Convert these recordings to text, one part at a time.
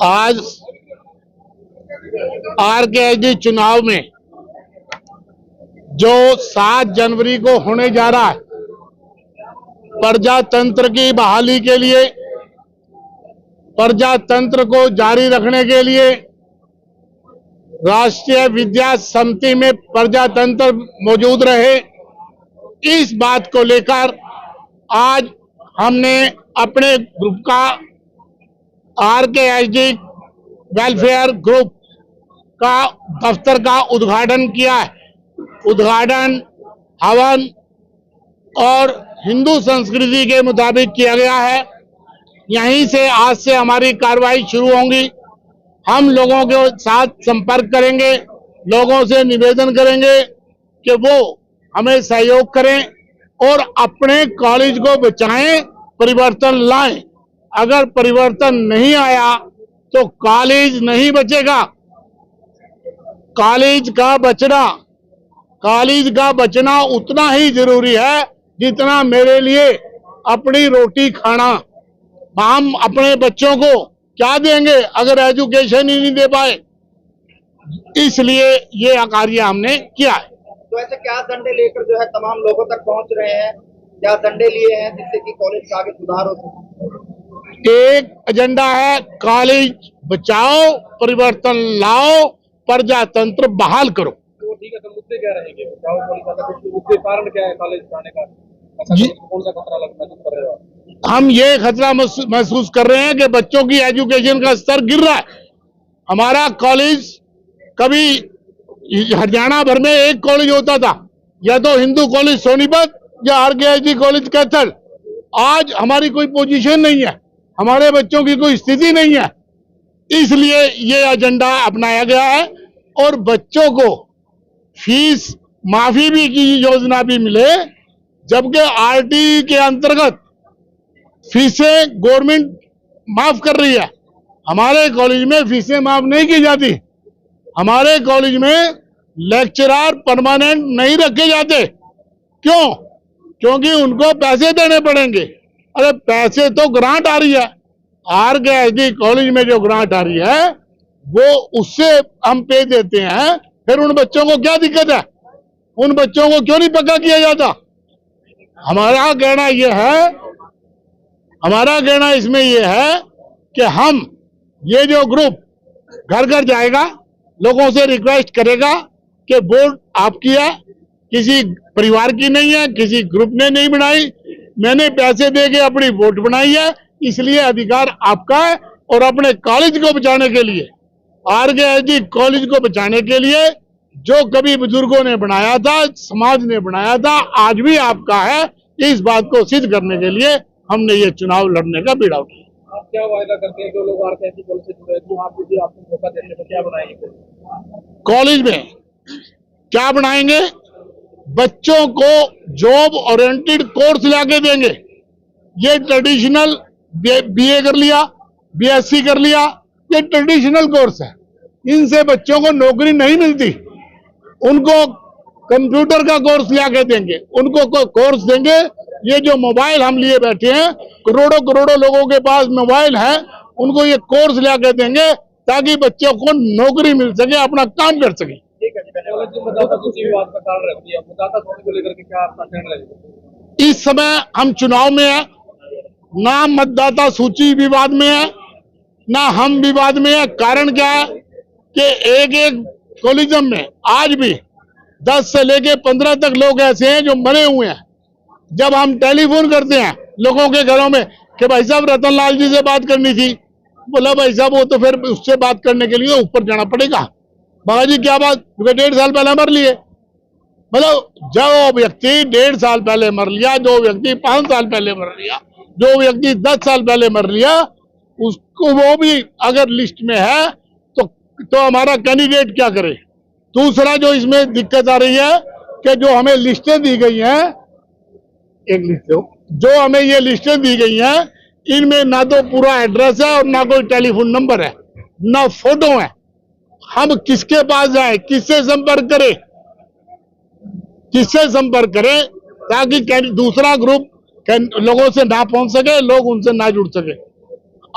आज RKSD चुनाव में जो 7 जनवरी को होने जा रहा है, प्रजातंत्र की बहाली के लिए, प्रजातंत्र को जारी रखने के लिए राष्ट्रीय विद्या समिति में प्रजातंत्र मौजूद रहे, इस बात को लेकर आज हमने अपने ग्रुप का RKSD वेलफेयर ग्रुप का दफ्तर का उद्घाटन किया है। उद्घाटन हवन और हिंदू संस्कृति के मुताबिक किया गया है। यहीं से आज से हमारी कार्रवाई शुरू होंगी। हम लोगों के साथ संपर्क करेंगे, लोगों से निवेदन करेंगे कि वो हमें सहयोग करें और अपने कॉलेज को बचाएं, परिवर्तन लाएं। अगर परिवर्तन नहीं आया तो कॉलेज नहीं बचेगा। कॉलेज का बचना उतना ही जरूरी है जितना मेरे लिए अपनी रोटी खाना। हम अपने बच्चों को क्या देंगे अगर एजुकेशन ही नहीं दे पाए, इसलिए ये कार्य हमने किया है। तो ऐसे क्या डंडे लेकर जो है तमाम लोगों तक पहुंच रहे हैं, क्या डंडे लिए हैं जिससे कि कॉलेज का आगे सुधार हो सके? एक एजेंडा है कॉलेज बचाओ, परिवर्तन लाओ, प्रजातंत्र बहाल करो। तो ठीक है, तो मुद्दे क्या रहेंगे? बचाओ कॉलेज, मुद्दे कारण क्या है कॉलेज जाने का? कौन सा खतरा महसूस कर रहे हो? हम ये खतरा महसूस कर रहे हैं कि बच्चों की एजुकेशन का स्तर गिर रहा है। हमारा कॉलेज कभी हरियाणा भर में एक कॉलेज होता था, या तो हिंदू कॉलेज सोनीपत या RKSD कॉलेज कैथल। आज हमारी कोई पोजीशन नहीं है, हमारे बच्चों की कोई स्थिति नहीं है, इसलिए ये एजेंडा अपनाया गया है। और बच्चों को फीस माफी भी की योजना भी मिले, जबकि RTE के अंतर्गत फीसें गवर्नमेंट माफ कर रही है। हमारे कॉलेज में फीसें माफ नहीं की जाती। हमारे कॉलेज में लेक्चरर परमानेंट नहीं रखे जाते। क्यों? क्योंकि उनको पैसे देने पड़ेंगे। अरे पैसे तो ग्रांट आ रही है, RKSD कॉलेज में जो ग्रांट आ रही है वो उससे हम पे देते हैं। फिर उन बच्चों को क्या दिक्कत है? उन बच्चों को क्यों नहीं पक्का किया जाता? हमारा कहना इसमें यह है कि हम ये जो ग्रुप घर घर जाएगा, लोगों से रिक्वेस्ट करेगा कि वोट आपकी है, किसी परिवार की नहीं है, किसी ग्रुप ने नहीं बनाई, मैंने पैसे दे के अपनी वोट बनाई है, इसलिए अधिकार आपका है। और अपने कॉलेज को बचाने के लिए, RKSD कॉलेज को बचाने के लिए जो कभी बुजुर्गों ने बनाया था, समाज ने बनाया था, आज भी आपका है। इस बात को सिद्ध करने के लिए हमने ये चुनाव लड़ने का बीड़ा उठाया। आप क्या वायदा करते हैं जो लोग RKSD कॉलेज से जुड़े हैं, आप यदि आपको मौका देने को क्या बनाएंगे? कॉलेज में क्या बनाएंगे? बच्चों को जॉब ओरिएंटेड कोर्स लाके देंगे। ये ट्रेडिशनल BA कर लिया, BSc कर लिया, ये ट्रेडिशनल कोर्स है। इनसे बच्चों को नौकरी नहीं मिलती। उनको कंप्यूटर का कोर्स लाके देंगे, उनको कोर्स देंगे। ये जो मोबाइल हम लिए बैठे हैं, करोड़ों करोड़ों लोगों के पास मोबाइल है, उनको ये कोर्स लाके देंगे ताकि बच्चों को नौकरी मिल सके, अपना काम कर सके। इस समय हम चुनाव में है, ना मतदाता सूची विवाद में है, ना हम विवाद में है। कारण क्या है कि एक कॉलेजम में आज भी 10 से लेके 15 तक लोग ऐसे हैं जो मरे हुए हैं। जब हम टेलीफोन करते हैं लोगों के घरों में कि भाई साहब रतन लाल जी से बात करनी थी, बोला भाई साहब वो तो फिर उससे बात करने के लिए ऊपर जाना पड़ेगा। बाबा जी क्या बात? क्योंकि 1.5 साल पहले मर लिए। मतलब जो व्यक्ति 1.5 साल पहले मर लिया, जो व्यक्ति 5 साल पहले मर लिया, जो व्यक्ति 10 साल पहले मर लिया, उसको वो भी अगर लिस्ट में है तो हमारा कैंडिडेट क्या करे? दूसरा जो इसमें दिक्कत आ रही है कि जो हमें लिस्टें दी गई हैं, एक लिस्ट जो हमें ये लिस्टें दी गई हैं, इनमें ना तो पूरा एड्रेस है और ना कोई टेलीफोन नंबर है, ना फोटो है। हम किसके पास जाएं, किससे संपर्क करें ताकि दूसरा ग्रुप लोगों से ना पहुंच सके, लोग उनसे ना जुड़ सके।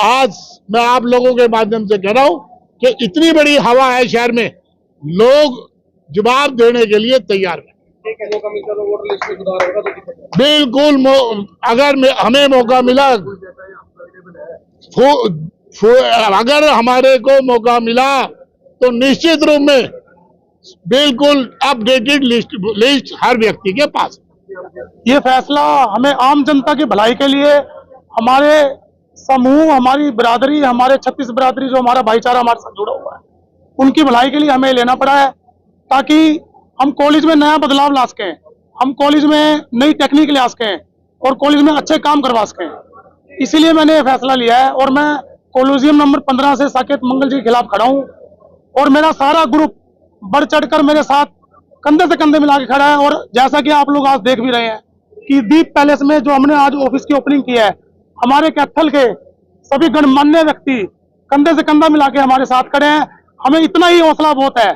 आज मैं आप लोगों के माध्यम से कह रहा हूं कि इतनी बड़ी हवा है शहर में, लोग जवाब देने के लिए तैयार हैं। ठीक है, मौका मिलता तो वोटर लिस्ट में सुधार होगा तो दिक्कत नहीं। बिल्कुल अगर हमें मौका मिला, अगर हमारे को मौका मिला तो निश्चित रूप में बिल्कुल अपडेटेड लिस्ट हर व्यक्ति के पास। ये फैसला हमें आम जनता की भलाई के लिए, हमारे समूह, हमारी बिरादरी, हमारे 36 बिरादरी जो हमारा भाईचारा हमारे साथ जुड़ा हुआ है, उनकी भलाई के लिए हमें लेना पड़ा है, ताकि हम कॉलेज में नया बदलाव ला सकें, हम कॉलेज में नई टेक्निक ला सकें और कॉलेज में अच्छे काम करवा सकें। इसीलिए मैंने ये फैसला लिया है और मैं कॉलेजियम नंबर 15 से साकेत मंगल जी के खिलाफ खड़ा हूँ और मेरा सारा ग्रुप बढ़ चढ़कर मेरे साथ कंधे से कंधे मिला के खड़ा है। और जैसा कि आप लोग आज देख भी रहे हैं कि दीप पैलेस में जो हमने आज ऑफिस की ओपनिंग की है, हमारे कैथल के सभी गणमान्य व्यक्ति कंधे से कंधा मिला के हमारे साथ खड़े हैं। हमें इतना ही हौसला बहुत है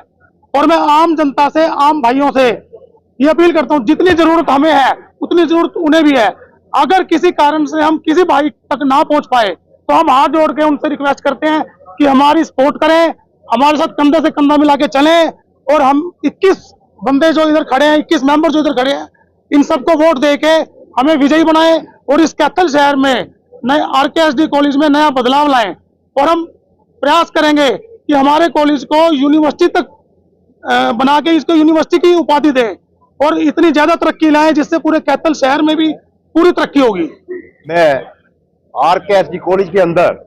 और मैं आम जनता से, आम भाइयों से ये अपील करता हूँ, जितनी जरूरत हमें है उतनी जरूरत उन्हें भी है। अगर किसी कारण से हम किसी भाई तक ना पहुंच पाए तो हम हाथ जोड़ के उनसे रिक्वेस्ट करते हैं कि हमारी सपोर्ट करें, हमारे साथ कंधे से कंधा मिला के चलें और हम 21 बंदे जो इधर खड़े हैं, 21 मेंबर जो इधर खड़े हैं, इन सबको वोट दे के हमें विजयी बनाएं और इस कैथल शहर में नए RKSD कॉलेज में नया बदलाव लाएं। और हम प्रयास करेंगे कि हमारे कॉलेज को यूनिवर्सिटी तक बना के इसको यूनिवर्सिटी की उपाधि दें और इतनी ज्यादा तरक्की लाएं जिससे पूरे कैथल शहर में भी पूरी तरक्की होगी। मैं RKSD कॉलेज के अंदर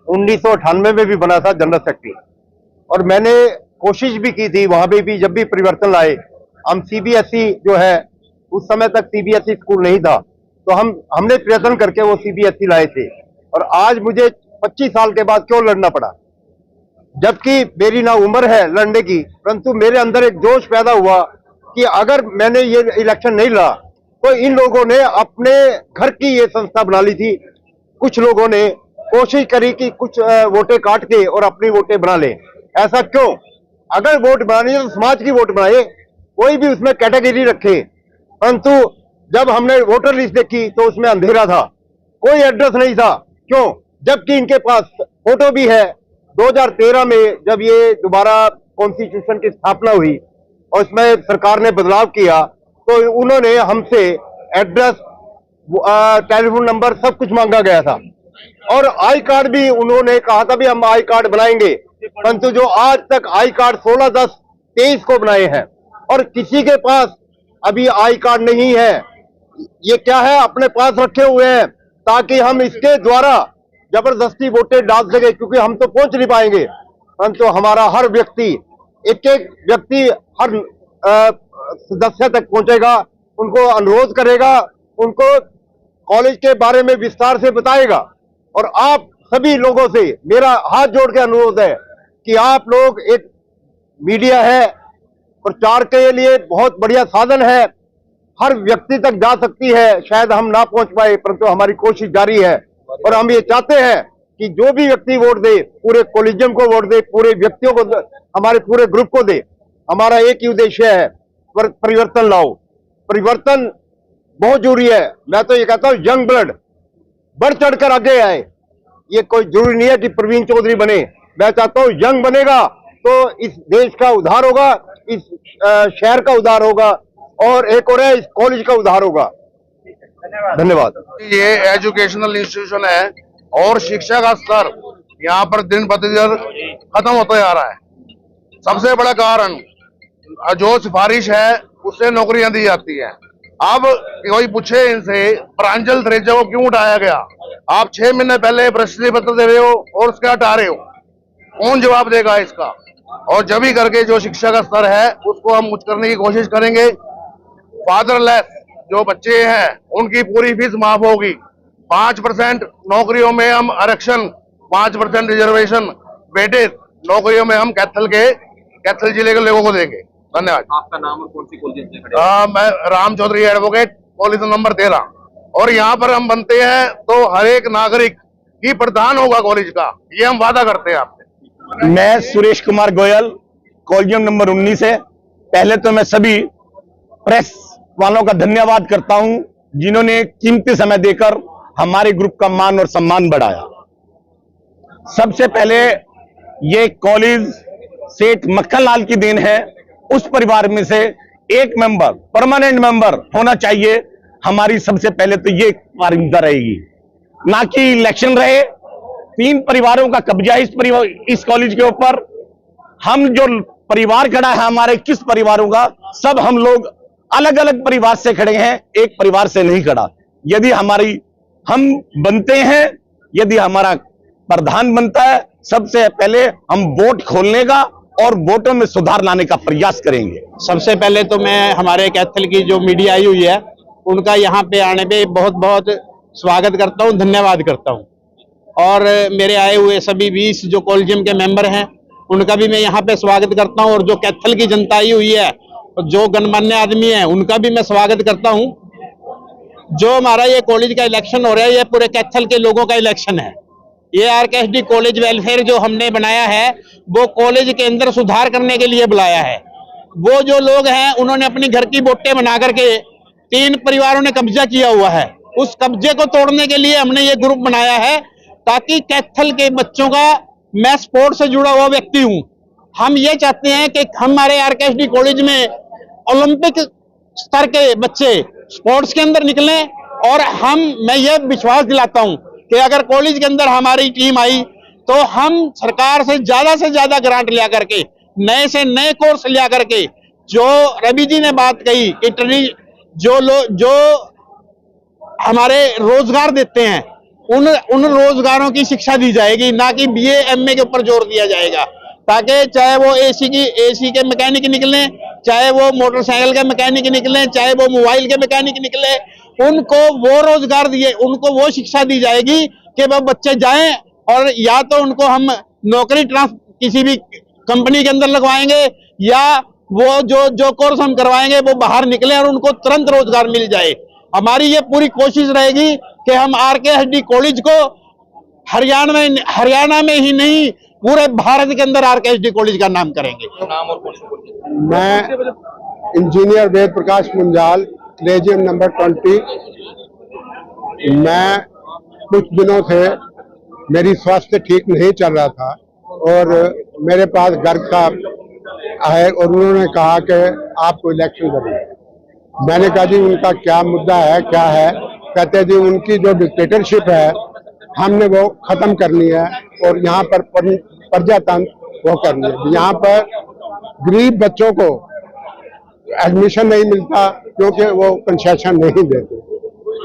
1998 में भी बना था जनरल सेक्रेटरी और मैंने कोशिश भी की थी वहां पे भी, जब भी परिवर्तन लाए। हम CBSE जो है, उस समय तक CBSE स्कूल नहीं था, तो हमने प्रयत्न करके वो CBSE लाए थे। और आज मुझे 25 साल के बाद क्यों लड़ना पड़ा, जबकि मेरी ना उम्र है लड़ने की, परंतु मेरे अंदर एक जोश पैदा हुआ कि अगर मैंने ये इलेक्शन नहीं लड़ा तो इन लोगों ने अपने घर की ये संस्था बना ली थी। कुछ लोगों ने कोशिश करी कि कुछ वोटें काट के और अपनी वोटें बना ले। ऐसा क्यों? अगर वोट बनानी है तो समाज की वोट बनाए, कोई भी उसमें कैटेगरी रखे। परंतु जब हमने वोटर लिस्ट देखी तो उसमें अंधेरा था, कोई एड्रेस नहीं था। क्यों? जबकि इनके पास फोटो भी है। 2013 में जब ये दोबारा कॉन्स्टिट्यूशन की स्थापना हुई और इसमें सरकार ने बदलाव किया तो उन्होंने हमसे एड्रेस, टेलीफोन नंबर सब कुछ मांगा गया था और आई कार्ड भी उन्होंने कहा था भी हम आई कार्ड बनाएंगे। परंतु जो आज तक आई कार्ड 16/10/23 को बनाए हैं और किसी के पास अभी आई कार्ड नहीं है। ये क्या है, अपने पास रखे हुए हैं ताकि हम इसके द्वारा जबरदस्ती वोटें डाल सके, क्योंकि हम तो पहुंच नहीं पाएंगे। परंतु हमारा हर व्यक्ति, एक एक व्यक्ति हर सदस्य तक पहुंचेगा, उनको अनुरोध करेगा, उनको कॉलेज के बारे में विस्तार से बताएगा। और आप सभी लोगों से मेरा हाथ जोड़ के अनुरोध है कि आप लोग, एक मीडिया है, प्रचार के लिए बहुत बढ़िया साधन है, हर व्यक्ति तक जा सकती है। शायद हम ना पहुंच पाए परंतु हमारी कोशिश जारी है और हम ये चाहते हैं कि जो भी व्यक्ति वोट दे, पूरे कॉलेजियम को वोट दे, पूरे व्यक्तियों को, हमारे पूरे ग्रुप को दे। हमारा एक ही उद्देश्य है, परिवर्तन लाओ। परिवर्तन बहुत जरूरी है। मैं तो ये कहता हूँ यंग ब्लड बढ़ चढ़कर आगे आए। ये कोई जरूरी नहीं है कि प्रवीण चौधरी बने, मैं चाहता हूँ यंग बनेगा तो इस देश का उद्धार होगा, इस शहर का उद्धार होगा और एक और है, इस कॉलेज का उद्धार होगा। धन्यवाद। ये एजुकेशनल इंस्टीट्यूशन है और शिक्षा का स्तर यहाँ पर दिन प्रतिदिन खत्म होता जा रहा है। सबसे बड़ा कारण जो सिफारिश है उससे नौकरियां दी जाती हैं। अब कोई पूछे इनसे प्रांजल थ्रेजा को क्यों उठाया गया, आप 6 महीने पहले प्रशस्ति पत्र दे रहे हो और उसके हटा रहे हो, कौन जवाब देगा इसका? और जब ही करके जो शिक्षा का स्तर है उसको हम उच्च करने की कोशिश करेंगे। फादरलेस जो बच्चे हैं उनकी पूरी फीस माफ होगी। 5% नौकरियों में हम आरक्षण, 5% रिजर्वेशन वेटेज नौकरियों में हम कैथल जिले के लोगों को देंगे। धन्यवाद। आपका नाम और कौन सी कॉलेज से खड़े हैं? मैं Ram Chaudhary advocate, college number 13। और यहाँ पर हम बनते हैं तो हर एक नागरिक ही प्रधान होगा कॉलेज का, ये हम वादा करते हैं आपसे। मैं सुरेश कुमार गोयल, कॉलेजियम नंबर 19 है। पहले तो मैं सभी प्रेस वालों का धन्यवाद करता हूं जिन्होंने कीमती समय देकर हमारे ग्रुप का मान और सम्मान बढ़ाया। सबसे पहले ये कॉलेज सेठ मक्खन लाल की देन है। उस परिवार में से एक मेंबर, परमानेंट मेंबर होना चाहिए। हमारी सबसे पहले तो ये प्राथमिकता रहेगी, ना कि इलेक्शन रहे। 3 परिवारों का कब्जा है इस कॉलेज के ऊपर। हम जो परिवार खड़ा है हमारे 21 परिवारों का, सब हम लोग अलग अलग परिवार से खड़े हैं, एक परिवार से नहीं खड़ा। यदि हम बनते हैं, यदि हमारा प्रधान बनता है, सबसे पहले हम वोट खोलने का और वोटों में सुधार लाने का प्रयास करेंगे। सबसे पहले तो मैं हमारे कैथल की जो मीडिया आई हुई है उनका यहाँ पे आने पे बहुत बहुत स्वागत करता हूँ, धन्यवाद करता हूँ। और मेरे आए हुए सभी 20 जो कॉलेजियम के मेंबर हैं उनका भी मैं यहाँ पे स्वागत करता हूँ। और जो कैथल की जनता आई हुई है, जो गणमान्य आदमी है, उनका भी मैं स्वागत करता हूँ। जो हमारा ये कॉलेज का इलेक्शन हो रहा है, ये पूरे कैथल के लोगों का इलेक्शन है। ये आरकेएसडी कॉलेज वेलफेयर जो हमने बनाया है वो कॉलेज के अंदर सुधार करने के लिए बुलाया है। वो जो लोग हैं उन्होंने अपनी घर की वोटें बना करके 3 परिवारों ने कब्जा किया हुआ है। उस कब्जे को तोड़ने के लिए हमने ये ग्रुप बनाया है, ताकि कैथल के बच्चों का, मैं स्पोर्ट्स से जुड़ा हुआ व्यक्ति हूं, हम ये चाहते हैं कि हमारे आरकेएसडी कॉलेज में ओलंपिक स्तर के बच्चे स्पोर्ट्स के अंदर निकलें। और मैं ये विश्वास दिलाता हूं कि अगर कॉलेज के अंदर हमारी टीम आई तो हम सरकार से ज्यादा ग्रांट लिया करके, नए से नए कोर्स लिया करके, जो रवि जी ने बात कही कि जो हमारे रोजगार देते हैं उन रोजगारों की शिक्षा दी जाएगी, ना कि बीए एमए के ऊपर जोर दिया जाएगा। ताकि चाहे वो एसी के मैकेनिक निकले, चाहे वो मोटरसाइकिल के मैकेनिक निकले, चाहे वो मोबाइल के मैकेनिक निकले, उनको वो रोजगार दिए, उनको वो शिक्षा दी जाएगी कि वो बच्चे जाएं और या तो उनको हम नौकरी किसी भी कंपनी के अंदर लगवाएंगे, या वो जो कोर्स हम करवाएंगे वो बाहर निकले और उनको तुरंत रोजगार मिल जाए। हमारी ये पूरी कोशिश रहेगी कि हम आरकेएसडी कॉलेज को हरियाणा में ही नहीं, पूरे भारत के अंदर आरकेएसडी कॉलेज का नाम करेंगे। मैं engineer Ved Prakash Munjal, collegium number 20। मैं कुछ दिनों से मेरी स्वास्थ्य ठीक नहीं चल रहा था और मेरे पास घर का है और उन्होंने कहा कि आपको इलेक्शन करना। मैंने कहा जी उनका क्या मुद्दा है, क्या है? कहते जी उनकी जो डिक्टेटरशिप है हमने वो खत्म करनी है और यहाँ पर प्रजातंत्र वो करनी है। यहाँ पर गरीब बच्चों को एडमिशन नहीं मिलता क्योंकि वो कंसेशन नहीं देते।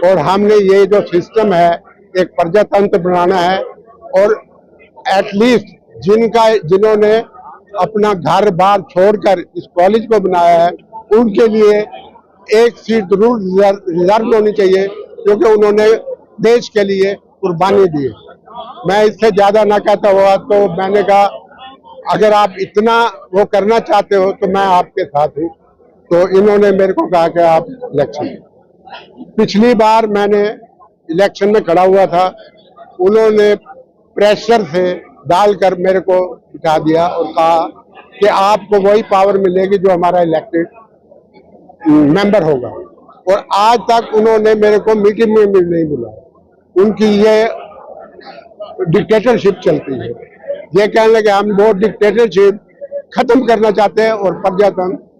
और हमने ये जो सिस्टम है एक प्रजातंत्र बनाना है और एटलीस्ट जिन्होंने अपना घर बार छोड़कर इस कॉलेज को बनाया है उनके लिए एक सीट जरूर रिजर्व होनी चाहिए, क्योंकि उन्होंने देश के लिए कुर्बानी दी है। मैं इससे ज्यादा ना कहता हुआ तो मैंने कहा अगर आप इतना वो करना चाहते हो तो मैं आपके साथ हूँ। तो इन्होंने मेरे को कहा कि आप इलेक्शन, पिछली बार मैंने इलेक्शन में खड़ा हुआ था, उन्होंने प्रेशर से डालकर मेरे को बिठा दिया और कहा कि आपको वही पावर मिलेगी जो हमारा इलेक्टेड मेंबर होगा। और आज तक उन्होंने मेरे को मीटिंग में भी नहीं बुलाया। उनकी ये डिक्टेटरशिप चलती है। ये कहने लगे हम वो डिक्टेटरशिप खत्म करना चाहते हैं और प्रजातंत्र